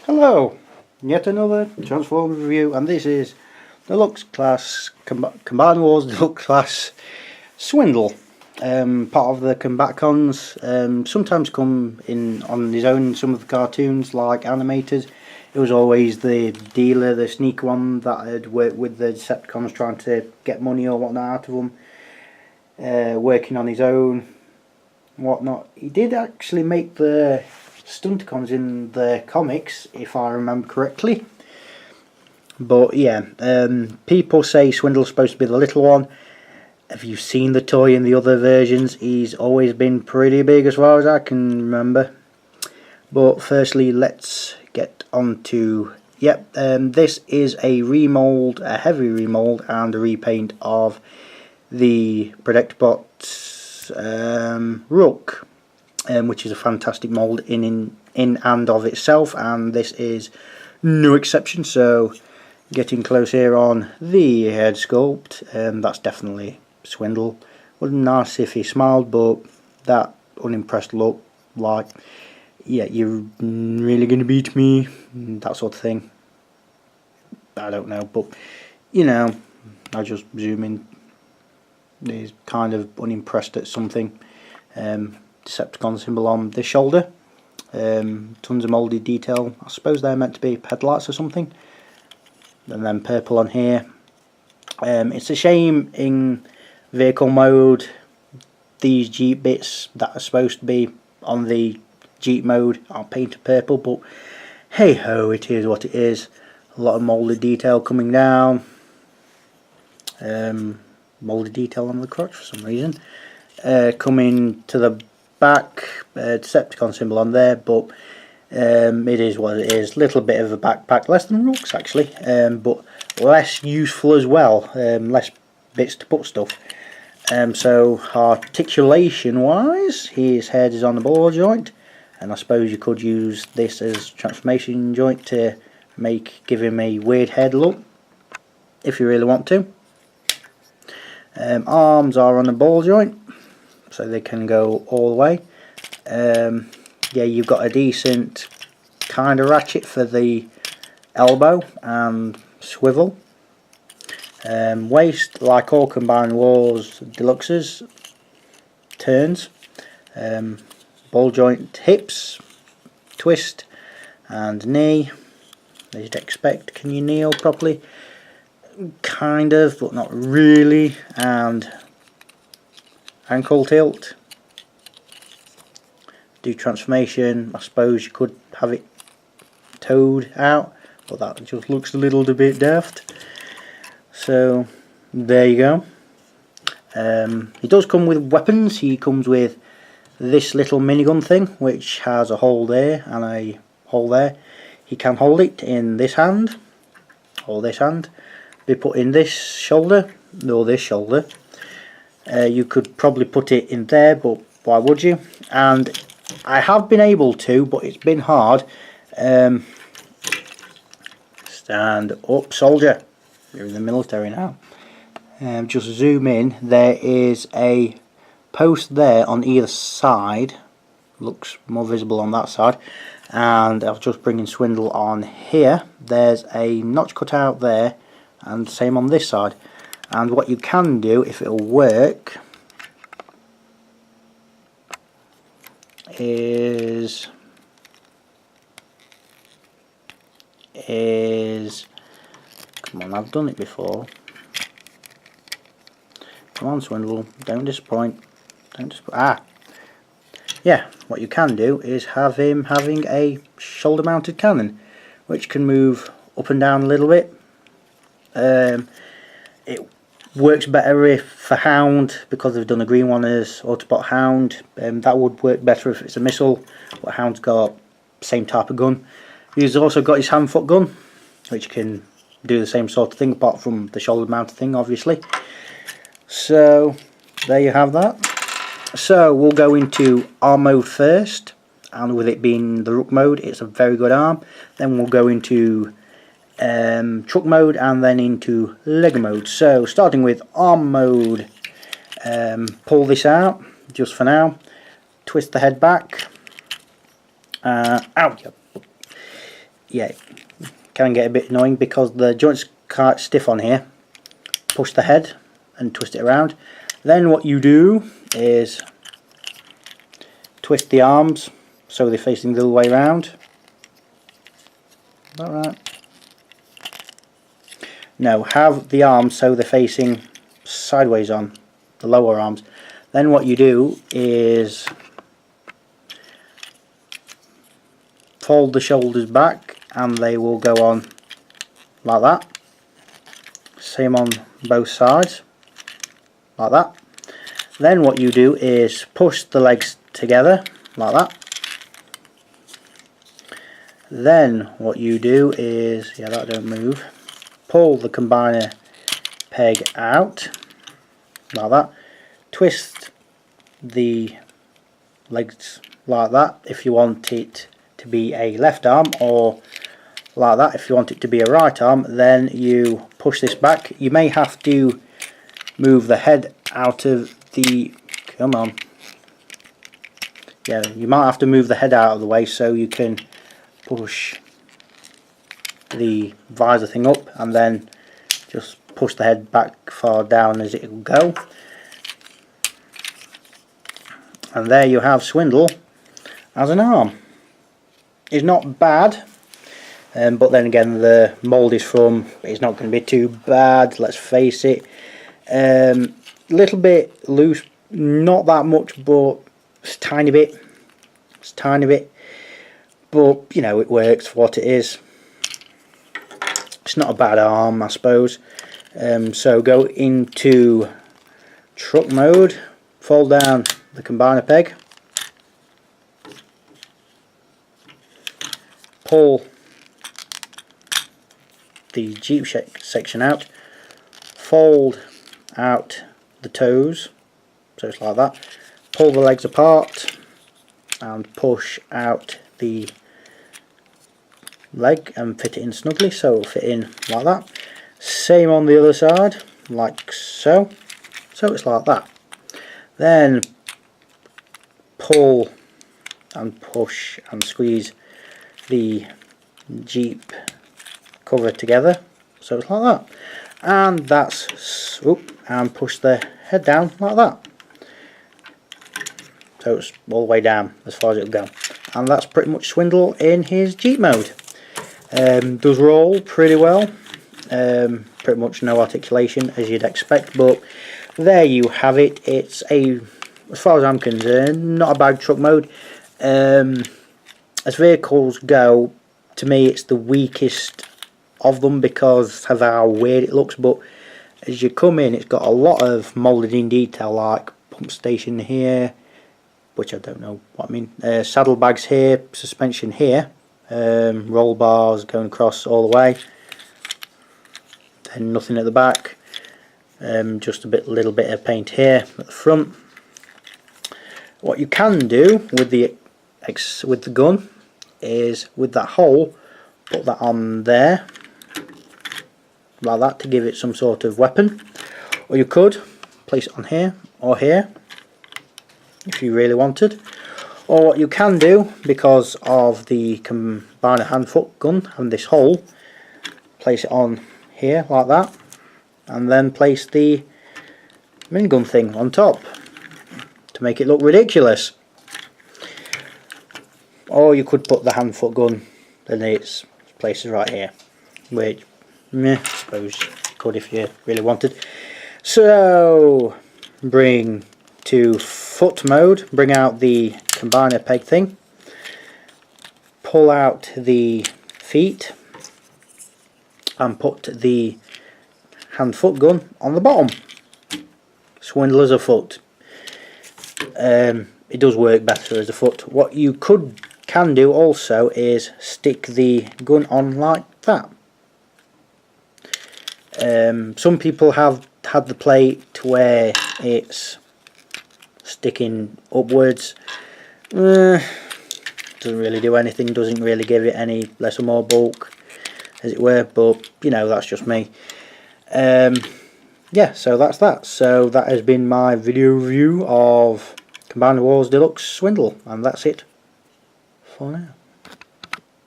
Hello, yet another Transformers review, and this is Deluxe Class, Combined Wars Deluxe Class Swindle. Part of the combaticons, sometimes come in on his own in some of the cartoons like animators. It was always the dealer, the sneaker one that had worked with the Decepticons trying to get money or whatnot out of them, working on his own, whatnot. He did actually make the Stunticons in the comics, if I remember correctly. But yeah, people say Swindle's supposed to be the little one. Have you seen the toy in the other versions? He's always been pretty big as far as I can remember. But firstly, let's get on to... Yep, this is a remold, a heavy remold and a repaint of the Predictobot Rook. Which is a fantastic mould in and of itself, and this is no exception. So getting close here on the head sculpt, that's definitely Swindle. Would have been nice if he smiled, but that unimpressed look, like, yeah, you're really going to beat me, that sort of thing. I don't know, but you know, I just zoom in. He's kind of unimpressed at something. Decepticon symbol on the shoulder, tons of moulded detail. I suppose they're meant to be headlights or something, and then purple on here. It's a shame in vehicle mode these Jeep bits that are supposed to be on the Jeep mode are painted purple, but hey ho, it is what it is. A lot of moulded detail coming down, moulded detail on the crotch for some reason. Coming to the back, Decepticon symbol on there, but it is what it is. Little bit of a backpack, less than Rook's actually, but less useful as well, less bits to put stuff. So articulation wise, his head is on the ball joint, and I suppose you could use this as transformation joint to give him a weird head look, if you really want to. Arms are on the ball joint, so they can go all the way. Yeah, you've got a decent kind of ratchet for the elbow and swivel. Waist, like all Combined Wars Deluxes, turns. Ball joint hips, twist, and knee, as you'd expect. Can you kneel properly? Kind of, but not really. And ankle tilt. Do transformation. I suppose you could have it toed out, but that just looks a little bit daft. So there you go. He does come with weapons. He comes with this little minigun thing, which has a hole there and a hole there. He can hold it in this hand, or this hand. Be put in this shoulder, or this shoulder. You could probably put it in there, but why would you? And I have been able to, but it's been hard. Stand up, soldier. You're in the military now. Just zoom in. There is a post there on either side. Looks more visible on that side. And I'll just bring in Swindle on here. There's a notch cut out there, and same on this side. And what you can do, if it'll work, is come on, I've done it before. Come on, Swindle, don't disappoint. Yeah, what you can do is have him having a shoulder mounted cannon, which can move up and down a little bit. It works better for Hound, because they've done a green one as Autobot Hound. That would work better if it's a missile, but Hound's got the same type of gun. He's also got his hand-foot gun, which can do the same sort of thing, apart from the shoulder mounted thing, obviously. So there you have that. So we'll go into arm mode first, and with it being the Rook mode, it's a very good arm. Then we'll go into truck mode, and then into Lego mode. So starting with arm mode, pull this out just for now, twist the head back, yeah, can get a bit annoying because the joint's quite stiff on here. Push the head and twist it around. Then what you do is twist the arms so they're facing the other way around. Is that right? No, have the arms so they're facing sideways on, the lower arms. Then what you do is fold the shoulders back and they will go on like that. Same on both sides, like that. Then what you do is push the legs together like that. Then what you do is, yeah, that don't move, pull the combiner peg out like that. Twist the legs like that if you want it to be a left arm, or like that if you want it to be a right arm. Then you push this back. You may have to move the head out of the, come on, yeah, you might have to move the head out of the way so you can push the visor thing up, and then just push the head back far down as it will go. And there you have Swindle as an arm. It's not bad, but then again the mould is from, it's not going to be too bad, let's face it. Little bit loose, not that much, but it's tiny bit. It's tiny bit, but you know, it works for what it is. It's not a bad arm, I suppose. So go into truck mode, fold down the combiner peg, pull the Jeep section out, fold out the toes, so it's like that, pull the legs apart and push out the leg and fit it in snugly so it'll fit in like that. Same on the other side, like so. So it's like that. Then pull and push and squeeze the Jeep cover together, so it's like that. And that's, and push the head down like that. So it's all the way down as far as it'll go. And that's pretty much Swindle in his Jeep mode. Does roll pretty well. Pretty much no articulation as you'd expect, but there you have it. It's a, as far as I'm concerned, not a bad truck mode. As vehicles go, to me it's the weakest of them because of how weird it looks, but as you come in it's got a lot of moulded in detail, like pump station here, which I don't know what I mean, saddlebags here, suspension here, roll bars going across all the way, then nothing at the back, just a little bit of paint here at the front. What you can do with the gun is, with that hole, put that on there like that to give it some sort of weapon, or you could place it on here or here if you really wanted. Or what you can do, because of the combiner hand-foot gun having this hole, place it on here like that, and then place the minigun thing on top to make it look ridiculous. Or you could put the hand-foot gun in its places right here, which, I suppose you could if you really wanted. So, bring to foot mode, bring out the combiner peg thing, pull out the feet and put the hand-foot gun on the bottom. Swindle as a foot. It does work better as a foot. What you can do also is stick the gun on like that. Some people have had the plate where it's sticking upwards. Doesn't really do anything, doesn't really give it any less or more bulk, as it were, but you know, that's just me. Yeah, so that's that. So that has been my video review of Combiner Wars Deluxe Swindle, and that's it for now.